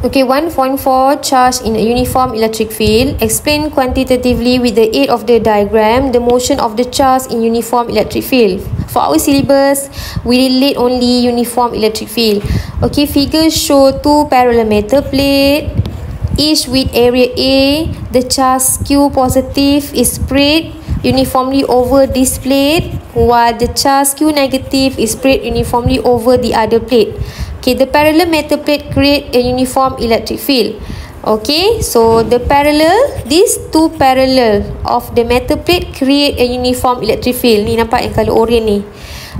Okay, 1.4 charge in a uniform electric field. Explain quantitatively with the aid of the diagram the motion of the charge in uniform electric field. For our syllabus, we relate only uniform electric field. Okay, figures show two parallel metal plate, each with area A. The charge Q positive is spread uniformly over this plate, while the charge Q negative is spread uniformly over the other plate. Okay, the parallel metal plate create a uniform electric field. Okay, so these two parallel of the metal plate create a uniform electric field. Ni nampak yang color orange ni.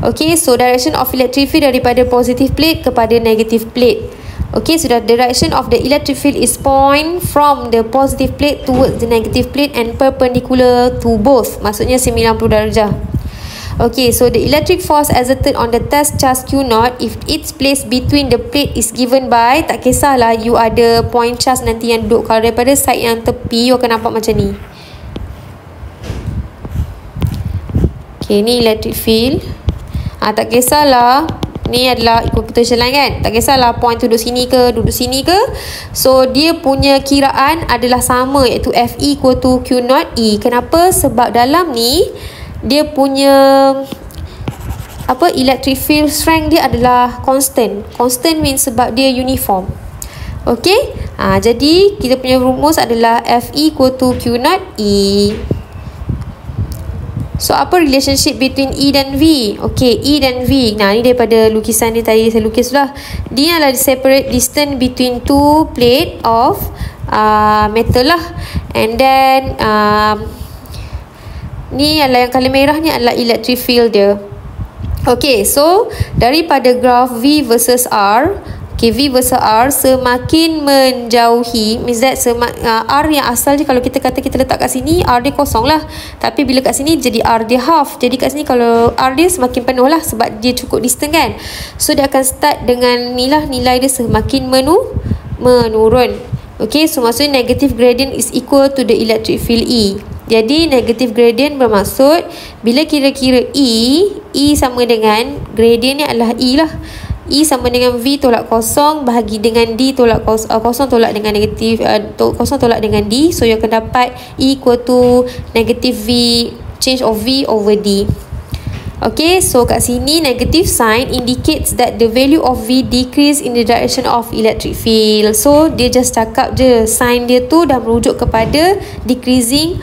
Okay, so direction of electric field daripada positive plate kepada negative plate. Okay, so the direction of the electric field is point from the positive plate towards the negative plate and perpendicular to both. Maksudnya 90 darjah. Okay, so the electric force exerted on the test charge Q0 if its place between the plate is given by, tak kisahlah you ada point charge nanti yang duduk, kalau daripada side yang tepi you akan nampak macam ni. Okay, ni electric field. Tak kisahlah ni adalah equal potential line kan, tak kisahlah point duduk sini ke duduk sini ke, so dia punya kiraan adalah sama, iaitu Fe equal to Q0 E. Kenapa? Sebab dalam ni dia punya electric field strength dia adalah constant. Constant means sebab dia uniform. Okay, jadi kita punya rumus adalah Fe equal to Q0 E. So apa relationship between E dan V? Okay, E dan V, ni daripada lukisan ni tadi saya lukis lah. Dia adalah separate distance between two plate of metal lah. And then ni adalah yang color merah ni adalah electric field dia. Okay, so daripada graf V versus R, okay, V versus R semakin menjauhi, means that R yang asal je kalau kita kata kita letak kat sini, R dia kosong lah. Tapi bila kat sini jadi R dia half. Jadi kat sini kalau R dia semakin penuh lah sebab dia cukup distance kan. So dia akan start dengan ni lah, nilai dia semakin menurun. Okay, so maksudnya negative gradient is equal to the electric field E. Jadi negative gradient bermaksud bila kira-kira E sama dengan gradient ni adalah E lah. E sama dengan V tolak kosong bahagi dengan D tolak kosong tolak dengan negatif kosong tolak dengan D. So you akan dapat E equal to negative V change of V over D. Okay, so kat sini negative sign indicates that the value of V decrease in the direction of electric field. So dia just cakap je sign dia tu dah merujuk kepada decreasing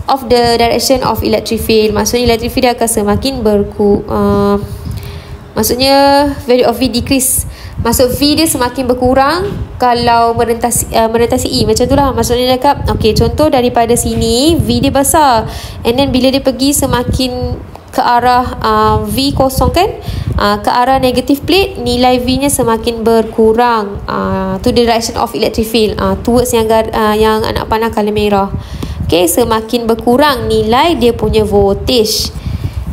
of the direction of electric field. Maksudnya electric field dia akan semakin maksudnya value of V decrease. Maksud V dia semakin berkurang kalau merentasi E. Macam tu lah maksudnya dia cakap. Okay, contoh daripada sini V dia besar, and then bila dia pergi semakin ke arah V kosong kan, ke arah negative plate, nilai V nya semakin berkurang to the direction of electric field, towards yang anak panah color merah. Okay, semakin berkurang nilai dia punya voltage,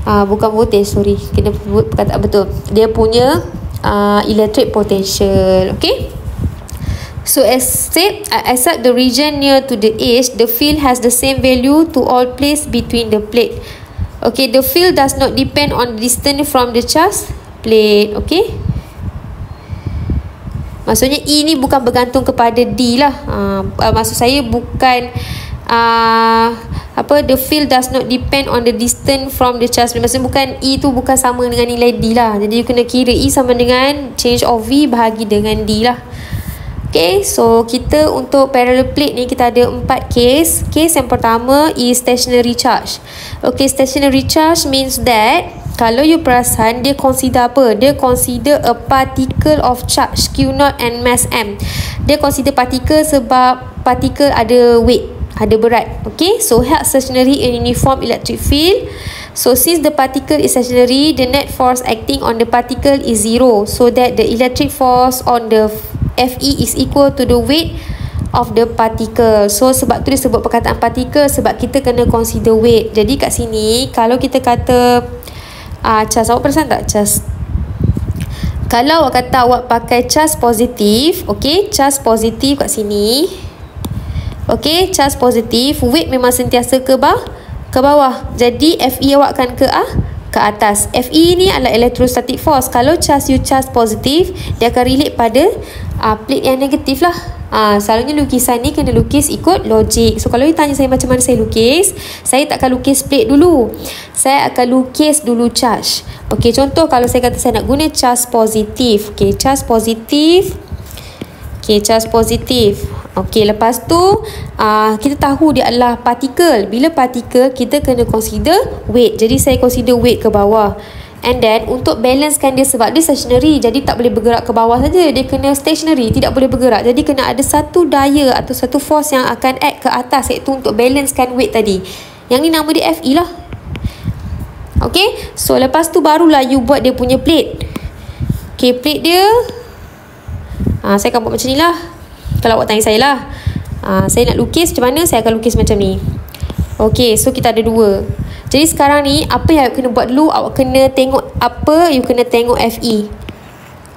bukan voltage, sorry, kena perkataan betul, dia punya electric potential. Okay, so except the region near to the edge, the field has the same value to all place between the plate. Okay, the field does not depend on the distance from the charge plate. Okay, maksudnya E ni bukan bergantung kepada D lah. Maksud saya bukan the field does not depend on the distance from the charge plate. Maksudnya bukan E tu bukan sama dengan nilai D lah. Jadi you kena kira E sama dengan change of V bahagi dengan D lah. Okay, so kita untuk parallel plate ni kita ada 4 case. Case yang pertama is stationary charge. Okay, stationary charge means that kalau you perasan dia consider apa? Dia consider a particle of charge Q0 and mass M. Dia consider particle sebab particle ada weight, ada berat. Okay, so held stationary in uniform electric field. So since the particle is stationary, the net force acting on the particle is 0, so that the electric force on the Fe is equal to the weight of the particle. So sebab tu dia sebut perkataan particle, sebab kita kena consider weight. Jadi kat sini kalau kita kata charge, awak perasan tak charge? Kalau awak kata awak pakai charge positif, okay, charge positif kat sini, okay, charge positif, weight memang sentiasa ke bawah. Jadi Fe awak akan ke atas. Fe ni adalah electrostatic force. Kalau charge you charge positif, dia akan relate pada plate yang negatif lah. Selalunya lukisan ni kena lukis ikut logik. So kalau you tanya saya macam mana saya lukis, saya tak akan lukis plate dulu, saya akan lukis dulu charge. Okey, contoh kalau saya kata saya nak guna charge positif. Okey, charge positif. Okey, charge positif. Okey, lepas tu kita tahu dia adalah partikel. Bila partikel, kita kena consider weight. Jadi saya consider weight ke bawah. And then untuk balancekan dia, sebab dia stationary, jadi tak boleh bergerak ke bawah saja, dia kena stationary, tidak boleh bergerak. Jadi kena ada satu daya atau satu force yang akan act ke atas, iaitu untuk balancekan weight tadi. Yang ni nama dia Fe lah. Okay, so lepas tu barulah you buat dia punya plate. Okay, plate dia saya akan buat macam ni lah. Kalau awak tanya saya lah, saya nak lukis macam mana, saya akan lukis macam ni. Okay, so kita ada dua. Jadi sekarang ni apa yang awak kena buat dulu, awak kena tengok apa, you kena tengok Fe.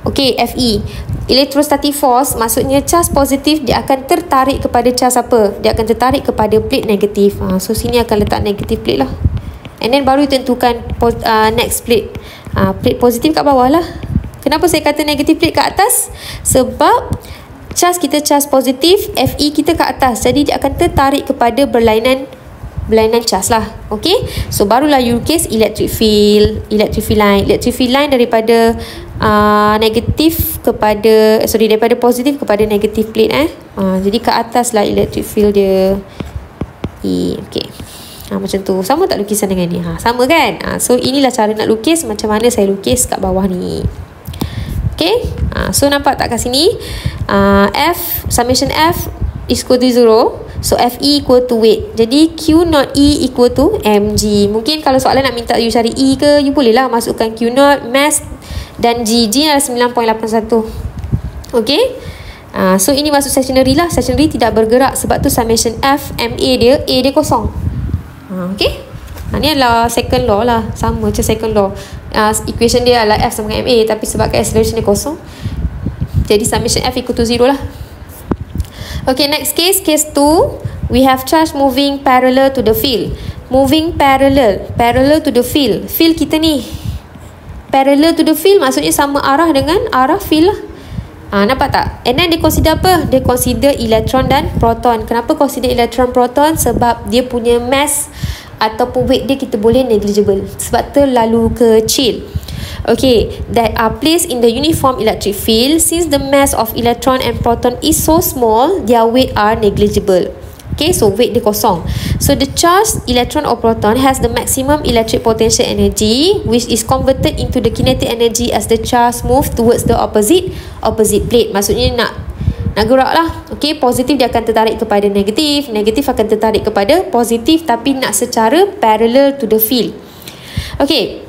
Okay, Fe, electrostatic force, maksudnya charge positif dia akan tertarik kepada charge apa? Dia akan tertarik kepada plate negatif. So sini akan letak negatif plate lah. And then baru tentukan next plate. Plate positif kat bawah lah. Kenapa saya kata negatif plate kat atas? Sebab charge kita charge positif, Fe kita kat atas, jadi dia akan tertarik kepada berlainan charge lah. Okay, so barulah you lukis electric field line. Electric field line daripada negatif kepada daripada positif kepada negatif plate jadi ke atas lah electric field dia. Okay, macam tu. Sama tak lukisan dengan ni? Sama kan? So inilah cara nak lukis, macam mana saya lukis kat bawah ni. Okay, so nampak tak kat sini? Summation F is equal to 0. So Fe equal to weight. Jadi Q naught E equal to mg. Mungkin kalau soalan nak minta you cari E ke, you boleh lah masukkan Q naught, mass dan G. G adalah 9.81. Okay, so ini masuk stationary lah. Stationary tidak bergerak, sebab tu summation F ma dia, A dia kosong. Okay, ni adalah second law lah. Sama macam second law. Equation dia adalah F sama dengan ma, tapi sebabkan acceleration dia kosong, jadi summation F equal to 0 lah. Okay, next case 2. We have charge moving parallel to the field. Moving parallel to the field. Field kita ni parallel to the field, maksudnya sama arah dengan arah field lah. Nampak tak? And then dia consider apa? Dia consider elektron dan proton. Kenapa consider elektron proton? Sebab dia punya mass ataupun weight dia kita boleh negligible, sebab terlalu kecil. Okay, that are placed in the uniform electric field. Since the mass of electron and proton is so small, their weight are negligible. Okay, so weight dia kosong. So the charged electron or proton has the maximum electric potential energy, which is converted into the kinetic energy as the charge move towards the opposite plate. Maksudnya nak gerak lah. Okay, positif dia akan tertarik kepada negatif, negatif akan tertarik kepada positif, tapi nak secara parallel to the field. Okay,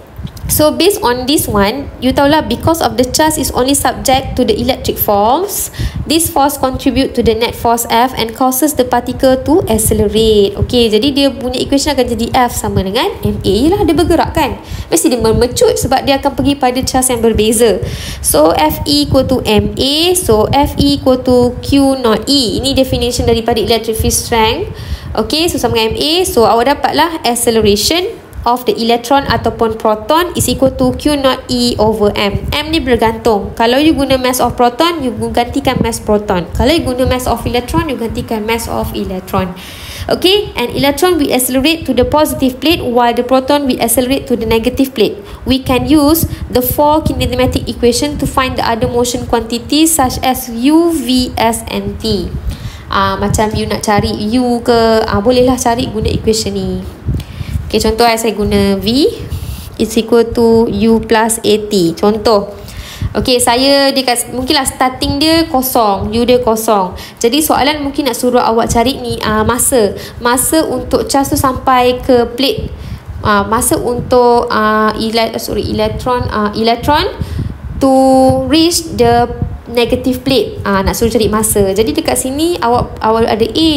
so based on this one, you tahulah because of the charge is only subject to the electric force, this force contribute to the net force F and causes the particle to accelerate. Okay, jadi dia punya equation akan jadi F sama dengan ma. Yelah, dia bergerak kan, mesti dia memecut sebab dia akan pergi pada charge yang berbeza. So Fe equal to ma, so Fe equal to Q naught E. Ini definition daripada electric field strength. Okay, so sama dengan ma, so awak dapatlah acceleration of the electron ataupun proton is equal to Q naught E over M. M ni bergantung. Kalau you guna mass of proton, you gantikan mass proton. Kalau you guna mass of electron, you gantikan mass of electron. Okay, and electron will accelerate to the positive plate while the proton will accelerate to the negative plate. We can use the four kinematic equation to find the other motion quantities such as U, V, S and T. Macam you nak cari U ke, bolehlah cari guna equation ni. Okay, contoh saya guna V is equal to U plus AT. Contoh. Okay, saya mungkinlah starting dia kosong, U dia kosong. Jadi soalan mungkin nak suruh awak cari ni masa untuk charge tu sampai ke plate. Masa untuk electron to reach the negative plate. Nak suruh cari masa. Jadi dekat sini awak ada A.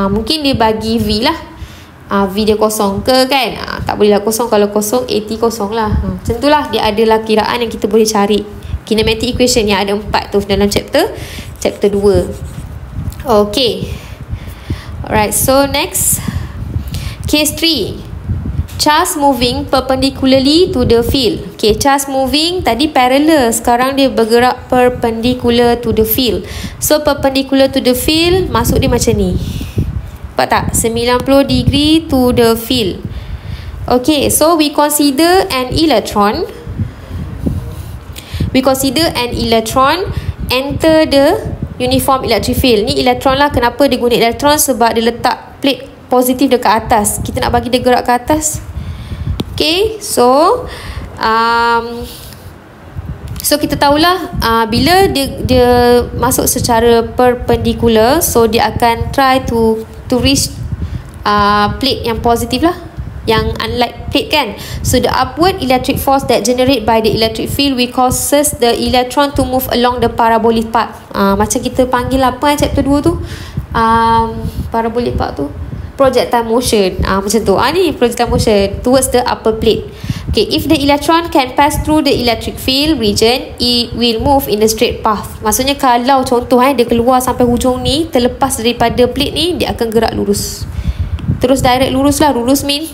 Mungkin dia bagi V lah. V dia kosong ke kan? Tak boleh lah kosong. Kalau kosong, AT kosong lah. Macam tu lah. Dia adalah kiraan yang kita boleh cari. Kinematic equation yang ada 4 tu dalam chapter 2. Okay. Alright, so next. Case 3. charge moving perpendicularly to the field. Okay, charge moving tadi parallel, sekarang dia bergerak perpendicular to the field. So perpendicular to the field, masuk dia macam ni. Nampak tak? 90 degree to the field. Okay, so we consider an electron. We consider an electron enter the uniform electric field. Ni elektron lah. Kenapa dia guna elektron? Sebab dia letak plate positif dekat atas. Kita nak bagi dia gerak ke atas. Okay, so kita tahulah bila dia masuk secara perpendicular, so dia akan try to reach plate yang positif lah, yang unlike plate kan. So the upward electric force that generate by the electric field will causes the electron to move along the parabolic path. Macam kita panggil apa chapter 2 tu, parabolic path tu, projectile motion. Macam tu. Ni projectile motion towards the upper plate. Okay, if the electron can pass through the electric field region, it will move in a straight path. Maksudnya kalau contoh dia keluar sampai hujung ni, terlepas daripada plate ni, dia akan gerak lurus. Terus direct lurus lah. Lurus mean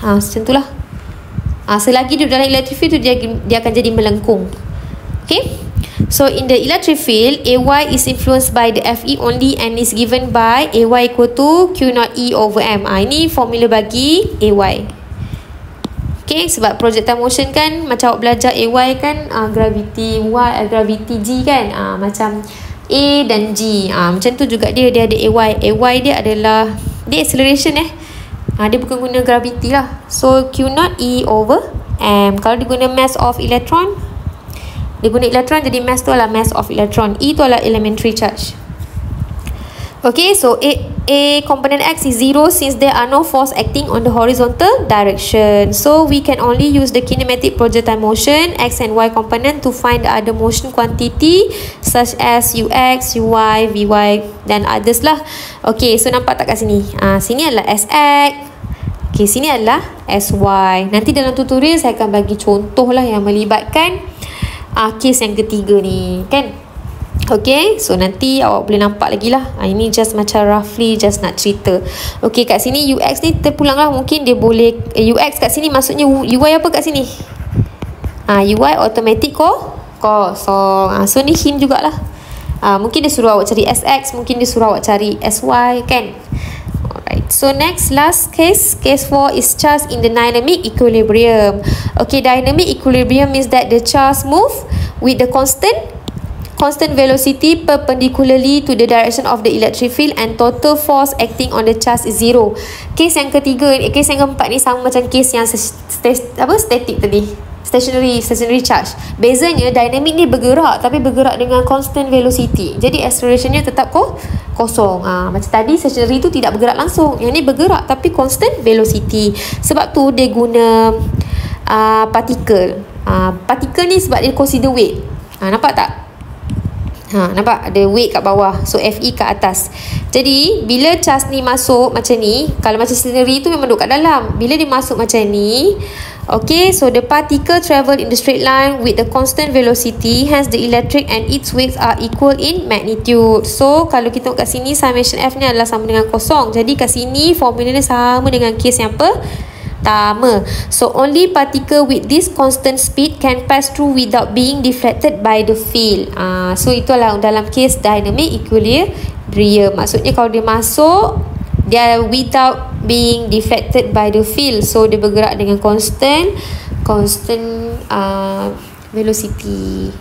macam tu lah. Selagi dia dalam electric field tu, dia akan jadi melengkung. Okay, so in the electric field, AY is influenced by the FE only and is given by AY equal to Q0 E over M. Ini formula bagi AY. Okay, sebab projectile motion kan, macam awak belajar AY kan, gravity Y, gravity G kan, macam A dan G. Macam tu juga dia ada AY. AY dia adalah, dia acceleration dia bukan guna gravity lah. So Q0 E over M. Kalau dia guna mass of electron, dia guna electron, jadi mass tu adalah mass of electron. E tu adalah elementary charge. Okay, so A component X is 0 since there are no force acting on the horizontal direction. So we can only use the kinematic projectile motion X and Y component to find the other motion quantity such as UX, UY, VY dan others lah. Okay, so nampak tak kat sini? Sini adalah SX. Okay, sini adalah SY. Nanti dalam tutorial saya akan bagi contoh lah yang melibatkan case yang ketiga ni kan. Okay, so nanti awak boleh nampak lagi lah. Ini just macam roughly just nak cerita. Okay, kat sini UX ni terpulang lah. Mungkin dia boleh UX kat sini maksudnya UY apa kat sini? UY automatic kosong. So ni hint jugalah. Mungkin dia suruh awak cari SX, mungkin dia suruh awak cari SY kan. Alright, so next last case 4 is charge in the dynamic equilibrium. Okay, dynamic equilibrium means that the charge move with the constant velocity perpendicularly to the direction of the electric field and total force acting on the charge is 0. Case yang ketiga, case yang keempat ni sama macam case yang static tadi, stationary charge. Bezanya dynamic ni bergerak, tapi bergerak dengan constant velocity. Jadi accelerationnya tetap kosong. Macam tadi stationary tu tidak bergerak langsung. Yang ni bergerak tapi constant velocity. Sebab tu dia guna particle. Particle ni sebab dia consider weight. Nampak tak? Nampak ada weight kat bawah, so FE kat atas. Jadi bila charge ni masuk macam ni, kalau macam scenery tu memang duduk kat dalam. Bila dia masuk macam ni, okay, so the particle travel in the straight line with the constant velocity, hence the electric and its weights are equal in magnitude. So kalau kita tengok kat sini, summation F ni adalah sama dengan kosong. Jadi kat sini formula ni sama dengan case yang pertama. So only particle with this constant speed can pass through without being deflected by the field. So itulah dalam case dynamic equilibrium. Maksudnya kalau dia masuk, dia without being deflected by the field. So dia bergerak dengan constant velocity.